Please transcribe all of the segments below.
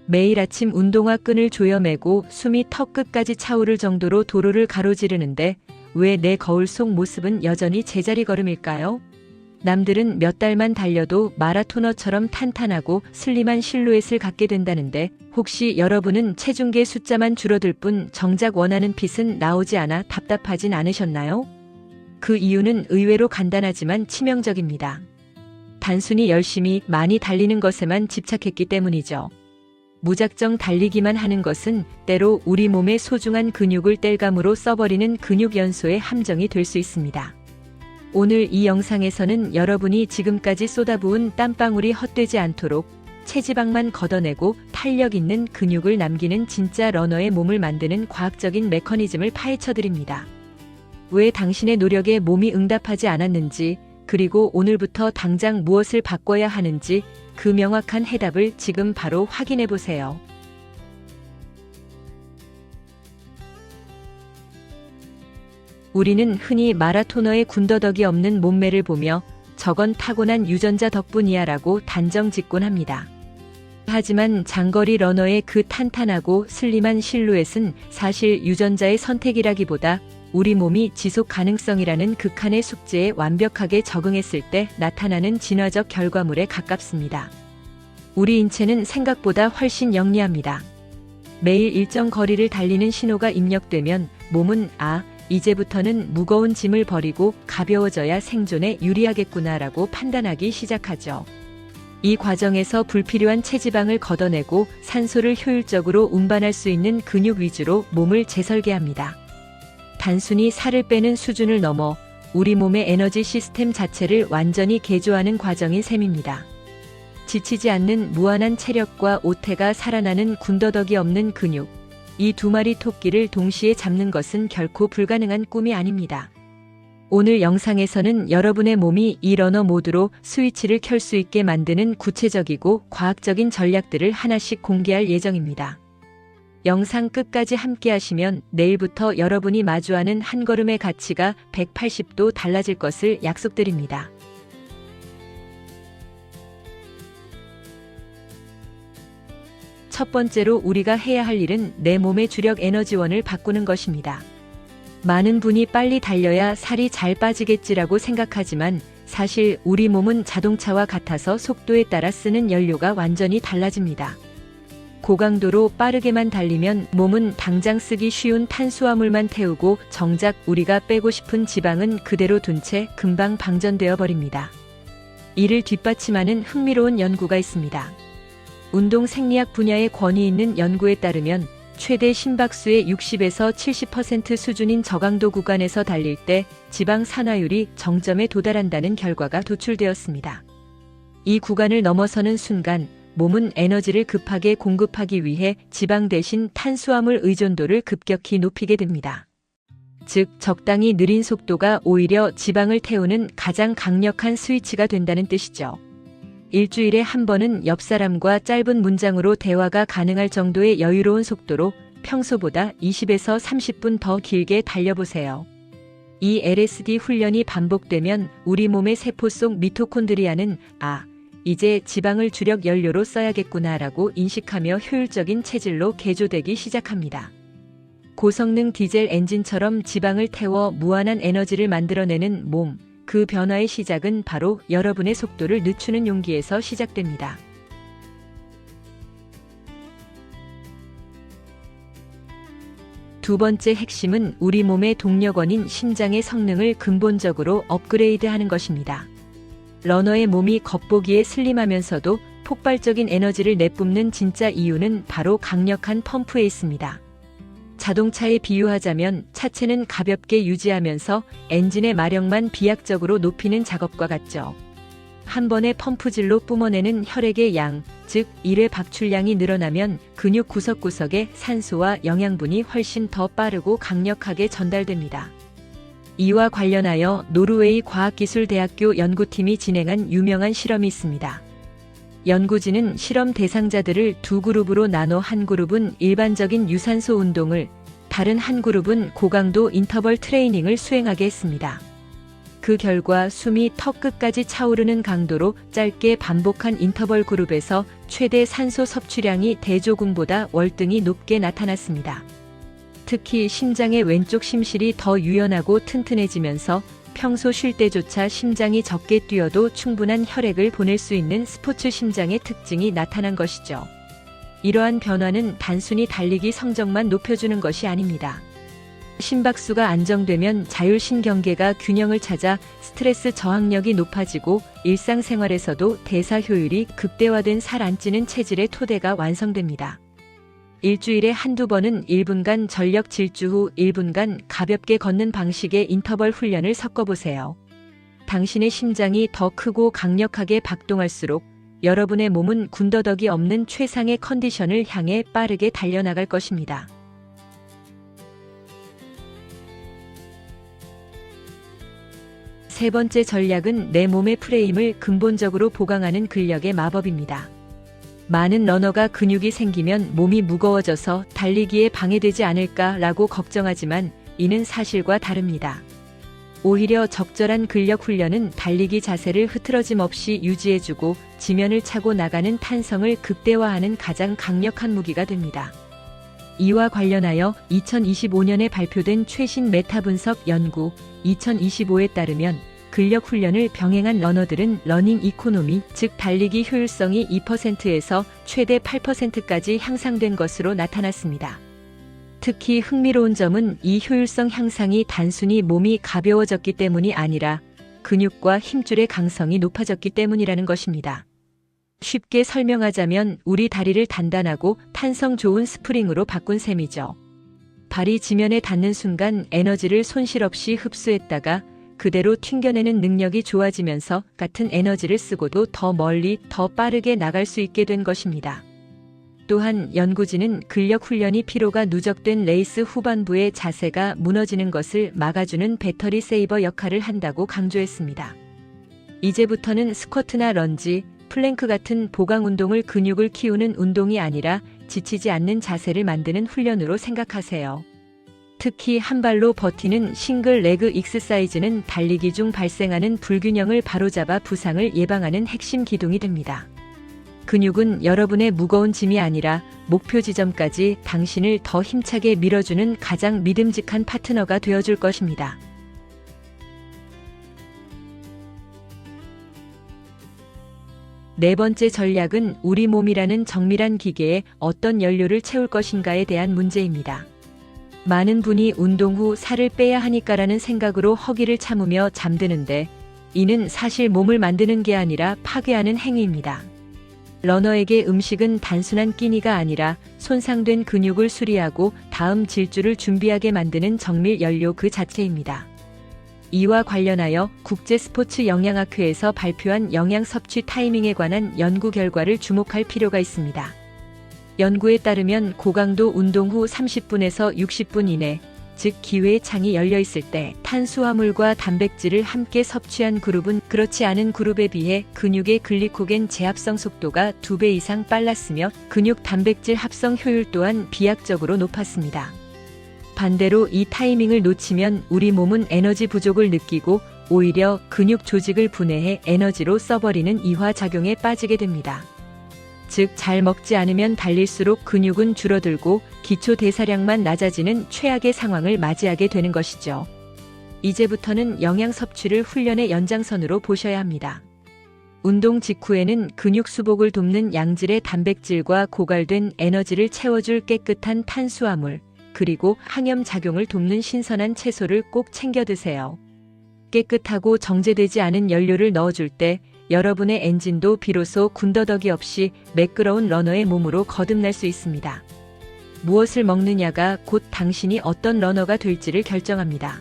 매일 아침 운동화 끈을 조여매고 숨이 턱 끝까지 차오를 정도로 도로를 가로지르는데 왜 내 거울 속 모습은 여전히 제자리 걸음일까요? 남들은 몇 달만 달려도 마라토너처럼 탄탄하고 슬림한 실루엣을 갖게 된다는데 혹시 여러분은 체중계 숫자만 줄어들 뿐 정작 원하는 핏은 나오지 않아 답답하진 않으셨나요? 그 이유는 의외로 간단하지만 치명적입니다. 단순히 열심히 많이 달리는 것에만 집착했기 때문이죠. 무작정 달리기만 하는 것은 때로 우리 몸의 소중한 근육을 땔감으로 써버리는 근육 연소의 함정이 될 수 있습니다. 오늘 이 영상에서는 여러분이 지금까지 쏟아부은 땀방울이 헛되지 않도록 체지방만 걷어내고 탄력 있는 근육을 남기는 진짜 러너의 몸을 만드는 과학적인 메커니즘을 파헤쳐드립니다. 왜 당신의 노력에 몸이 응답하지 않았는지, 그리고 오늘부터 당장 무엇을 바꿔야 하는지 그 명확한 해답을 지금 바로 확인해 보세요. 우리는 흔히 마라토너의 군더더기 없는 몸매를 보며 저건 타고난 유전자 덕분이야라고 단정 짓곤 합니다. 하지만 장거리 러너의 그 탄탄하고 슬림한 실루엣은 사실 유전자의 선택이라기보다 우리 몸이 지속 가능성이라는 극한의 숙제에 완벽하게 적응했을 때 나타나는 진화적 결과물에 가깝습니다. 우리 인체는 생각보다 훨씬 영리합니다. 매일 일정 거리를 달리는 신호가 입력되면 몸은 이제부터는 무거운 짐을 버리고 가벼워져야 생존에 유리하겠구나라고 판단하기 시작하죠. 이 과정에서 불필요한 체지방을 걷어내고 산소를 효율적으로 운반할 수 있는 근육 위주로 몸을 재설계합니다. 단순히 살을 빼는 수준을 넘어 우리 몸의 에너지 시스템 자체를 완전히 개조하는 과정인 셈입니다. 지치지 않는 무한한 체력과 오태가 살아나는 군더더기 없는 근육, 이 두 마리 토끼를 동시에 잡는 것은 결코 불가능한 꿈이 아닙니다. 오늘 영상에서는 여러분의 몸이 이 러너 모드로 스위치를 켤 수 있게 만드는 구체적이고 과학적인 전략들을 하나씩 공개할 예정입니다. 영상 끝까지 함께 하시면 내일부터 여러분이 마주하는 한 걸음의 가치가 180도 달라질 것을 약속드립니다. 첫 번째로 우리가 해야 할 일은 내 몸의 주력 에너지원을 바꾸는 것입니다. 많은 분이 빨리 달려야 살이 잘 빠지겠지라고 생각하지만 사실 우리 몸은 자동차와 같아서 속도에 따라 쓰는 연료가 완전히 달라집니다. 고강도로 빠르게만 달리면 몸은 당장 쓰기 쉬운 탄수화물만 태우고 정작 우리가 빼고 싶은 지방은 그대로 둔 채 금방 방전되어 버립니다. 이를 뒷받침하는 흥미로운 연구가 있습니다. 운동 생리학 분야의 권위 있는 연구에 따르면 최대 심박수의 60에서 70% 수준인 저강도 구간에서 달릴 때 지방 산화율이 정점에 도달한다는 결과가 도출되었습니다. 이 구간을 넘어서는 순간 몸은 에너지를 급하게 공급하기 위해 지방 대신 탄수화물 의존도를 급격히 높이게 됩니다. 즉, 적당히 느린 속도가 오히려 지방을 태우는 가장 강력한 스위치가 된다는 뜻이죠. 일주일에 한 번은 옆 사람과 짧은 문장으로 대화가 가능할 정도의 여유로운 속도로 평소보다 20에서 30분 더 길게 달려보세요. 이 LSD 훈련이 반복되면 우리 몸의 세포 속 미토콘드리아는 이제 지방을 주력 연료로 써야겠구나라고 인식하며 효율적인 체질로 개조되기 시작합니다. 고성능 디젤 엔진처럼 지방을 태워 무한한 에너지를 만들어내는 몸, 그 변화의 시작은 바로 여러분의 속도를 늦추는 용기에서 시작됩니다. 두 번째 핵심은 우리 몸의 동력원인 심장의 성능을 근본적으로 업그레이드하는 것입니다. 러너의 몸이 겉보기에 슬림하면서도 폭발적인 에너지를 내뿜는 진짜 이유는 바로 강력한 펌프에 있습니다. 자동차에 비유하자면 차체는 가볍게 유지하면서 엔진의 마력만 비약적으로 높이는 작업과 같죠. 한 번의 펌프질로 뿜어내는 혈액의 양, 즉 1회 박출량이 늘어나면 근육 구석구석에 산소와 영양분이 훨씬 더 빠르고 강력하게 전달됩니다. 이와 관련하여 노르웨이 과학기술대학교 연구팀이 진행한 유명한 실험이 있습니다. 연구진은 실험 대상자들을 두 그룹으로 나눠 한 그룹은 일반적인 유산소 운동을, 다른 한 그룹은 고강도 인터벌 트레이닝을 수행하게 했습니다. 그 결과 숨이 턱 끝까지 차오르는 강도로 짧게 반복한 인터벌 그룹에서 최대 산소 섭취량이 대조군보다 월등히 높게 나타났습니다. 특히 심장의 왼쪽 심실이 더 유연하고 튼튼해지면서 평소 쉴 때조차 심장이 적게 뛰어도 충분한 혈액을 보낼 수 있는 스포츠 심장의 특징이 나타난 것이죠. 이러한 변화는 단순히 달리기 성적만 높여주는 것이 아닙니다. 심박수가 안정되면 자율신경계가 균형을 찾아 스트레스 저항력이 높아지고 일상생활에서도 대사 효율이 극대화된 살 안 찌는 체질의 토대가 완성됩니다. 일주일에 한두 번은 1분간 전력 질주 후 1분간 가볍게 걷는 방식의 인터벌 훈련을 섞어보세요. 당신의 심장이 더 크고 강력하게 박동할수록 여러분의 몸은 군더더기 없는 최상의 컨디션을 향해 빠르게 달려나갈 것입니다. 세 번째 전략은 내 몸의 프레임을 근본적으로 보강하는 근력의 마법입니다. 많은 러너가 근육이 생기면 몸이 무거워져서 달리기에 방해되지 않을까라고 걱정하지만 이는 사실과 다릅니다. 오히려 적절한 근력 훈련은 달리기 자세를 흐트러짐 없이 유지해주고 지면을 차고 나가는 탄성을 극대화하는 가장 강력한 무기가 됩니다. 이와 관련하여 2025년에 발표된 최신 메타 분석 연구 2025에 따르면 근력 훈련을 병행한 러너들은 러닝 이코노미, 즉 달리기 효율성이 2%에서 최대 8%까지 향상된 것으로 나타났습니다. 특히 흥미로운 점은 이 효율성 향상이 단순히 몸이 가벼워졌기 때문이 아니라 근육과 힘줄의 강성이 높아졌기 때문이라는 것입니다. 쉽게 설명하자면 우리 다리를 단단하고 탄성 좋은 스프링으로 바꾼 셈이죠. 발이 지면에 닿는 순간 에너지를 손실 없이 흡수했다가 그대로 튕겨내는 능력이 좋아지면서 같은 에너지를 쓰고도 더 멀리, 더 빠르게 나갈 수 있게 된 것입니다. 또한 연구진은 근력 훈련이 피로가 누적된 레이스 후반부의 자세가 무너지는 것을 막아주는 배터리 세이버 역할을 한다고 강조했습니다. 이제부터는 스쿼트나 런지, 플랭크 같은 보강 운동을 근육을 키우는 운동이 아니라 지치지 않는 자세를 만드는 훈련으로 생각하세요. 특히 한 발로 버티는 싱글 레그 익스사이즈는 달리기 중 발생하는 불균형을 바로잡아 부상을 예방하는 핵심 기둥이 됩니다. 근육은 여러분의 무거운 짐이 아니라 목표 지점까지 당신을 더 힘차게 밀어주는 가장 믿음직한 파트너가 되어줄 것입니다. 네 번째 전략은 우리 몸이라는 정밀한 기계에 어떤 연료를 채울 것인가에 대한 문제입니다. 많은 분이 운동 후 살을 빼야 하니까라는 생각으로 허기를 참으며 잠드는데 이는 사실 몸을 만드는 게 아니라 파괴하는 행위입니다. 러너에게 음식은 단순한 끼니가 아니라 손상된 근육을 수리하고 다음 질주를 준비하게 만드는 정밀 연료 그 자체입니다. 이와 관련하여 국제스포츠영양학회에서 발표한 영양 섭취 타이밍에 관한 연구 결과를 주목할 필요가 있습니다. 연구에 따르면 고강도 운동 후 30분에서 60분 이내, 즉 기회의 창이 열려 있을 때 탄수화물과 단백질을 함께 섭취한 그룹은 그렇지 않은 그룹에 비해 근육의 글리코겐 재합성 속도가 2배 이상 빨랐으며 근육 단백질 합성 효율 또한 비약적으로 높았습니다. 반대로 이 타이밍을 놓치면 우리 몸은 에너지 부족을 느끼고 오히려 근육 조직을 분해해 에너지로 써버리는 이화작용에 빠지게 됩니다. 즉, 잘 먹지 않으면 달릴수록 근육은 줄어들고 기초 대사량만 낮아지는 최악의 상황을 맞이하게 되는 것이죠. 이제부터는 영양 섭취를 훈련의 연장선으로 보셔야 합니다. 운동 직후에는 근육 수복을 돕는 양질의 단백질과 고갈된 에너지를 채워줄 깨끗한 탄수화물, 그리고 항염 작용을 돕는 신선한 채소를 꼭 챙겨 드세요. 깨끗하고 정제되지 않은 연료를 넣어줄 때 여러분의 엔진도 비로소 군더더기 없이 매끄러운 러너의 몸으로 거듭날 수 있습니다. 무엇을 먹느냐가 곧 당신이 어떤 러너가 될지를 결정합니다.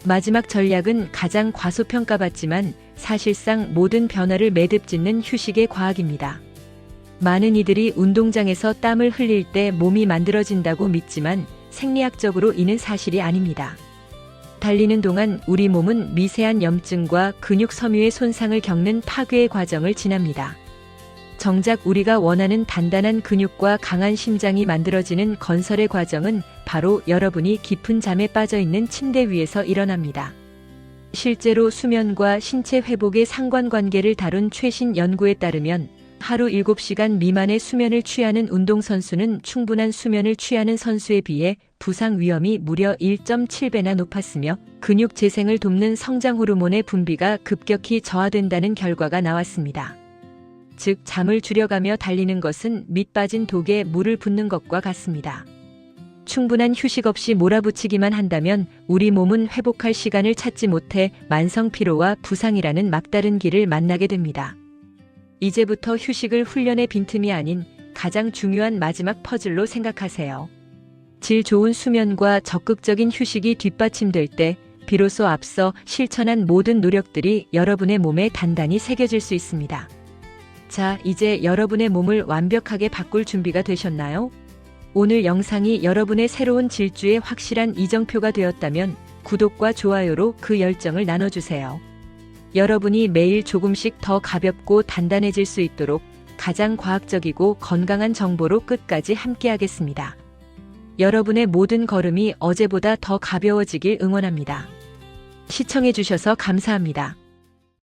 마지막 전략은 가장 과소평가받지만 사실상 모든 변화를 매듭짓는 휴식의 과학입니다. 많은 이들이 운동장에서 땀을 흘릴 때 몸이 만들어진다고 믿지만 생리학적으로 이는 사실이 아닙니다. 달리는 동안 우리 몸은 미세한 염증과 근육 섬유의 손상을 겪는 파괴의 과정을 지납니다. 정작 우리가 원하는 단단한 근육과 강한 심장이 만들어지는 건설의 과정은 바로 여러분이 깊은 잠에 빠져 있는 침대 위에서 일어납니다. 실제로 수면과 신체 회복의 상관관계를 다룬 최신 연구에 따르면 하루 7시간 미만의 수면을 취하는 운동선수는 충분한 수면을 취하는 선수에 비해 부상 위험이 무려 1.7배나 높았으며 근육 재생을 돕는 성장 호르몬의 분비가 급격히 저하된다는 결과가 나왔습니다. 즉, 잠을 줄여가며 달리는 것은 밑 빠진 독에 물을 붓는 것과 같습니다. 충분한 휴식 없이 몰아붙이기만 한다면 우리 몸은 회복할 시간을 찾지 못해 만성 피로와 부상이라는 막다른 길을 만나게 됩니다. 이제부터 휴식을 훈련의 빈틈이 아닌 가장 중요한 마지막 퍼즐로 생각하세요. 질 좋은 수면과 적극적인 휴식이 뒷받침될 때 비로소 앞서 실천한 모든 노력들이 여러분의 몸에 단단히 새겨질 수 있습니다. 자, 이제 여러분의 몸을 완벽하게 바꿀 준비가 되셨나요? 오늘 영상이 여러분의 새로운 질주의 확실한 이정표가 되었다면 구독과 좋아요로 그 열정을 나눠주세요. 여러분이 매일 조금씩 더 가볍고 단단해질 수 있도록 가장 과학적이고 건강한 정보로 끝까지 함께하겠습니다. 여러분의 모든 걸음이 어제보다 더 가벼워지길 응원합니다. 시청해주셔서 감사합니다.